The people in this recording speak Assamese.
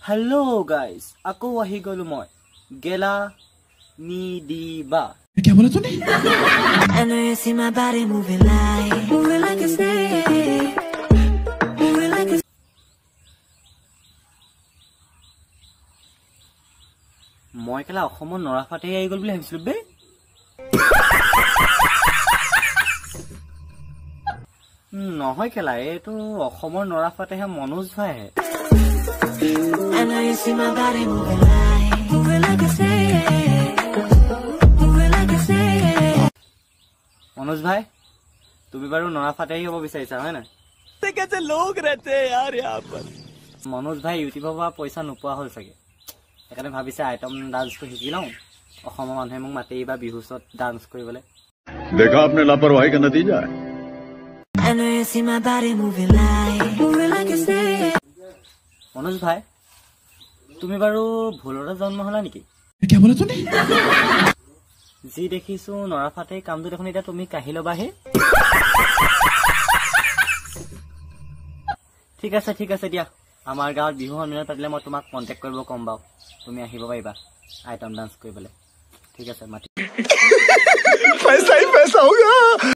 हेलो गाइस আকৌ আহি গলো মই গেলা নি দিবা क्या बोला तूने I know you see my body moving like a snake, moving like a মই কেলা অসমৰ নৰাফাতে আহি গল বুলি ভাবিছিলো বে নহয় কেলা এটো অসমৰ নৰাফাতেহে মনোজ ভাই I know you see my body moving like a snake, moving like a snake. Manoj भाई তুমি বাৰু নৰাফাতে আহিব বিচাৰিছা হয় না कैसे लोग रहते हैं यार यहाँ पर मनोज भाई ইউটিউবৰ পৰা পইচা নোপোৱা হ'ল চাগে একাৰণে ভাবিছে আইটেম ডান্সটো শিকি লওঁ অসমৰ মানুহে মোক মাতে বা বিহুছত ডান্স কৰিবলৈ देखा आपने लापरवाही का नतीजा है I know you see my body moving like a snake. Manoj भाई তুমি বাৰু ভুলৰে জন্ম হলা নেকি क्या बोला तूने যি দেখিছো নৰাফাতে কামটো দেখোন এটা তুমি কাহি লবাহে ঠিক আছে দিয়া আমাৰ গাঁৱত বিহু সন্মিলন পাতিলে মই তোমাক কন্টাক্ট কৰিব কম বাও তুমি আহিব পাৰিবা আইটেম ডান্স কৰিবলৈ ঠিক আছে মাতি पैसा ही पैसा होगा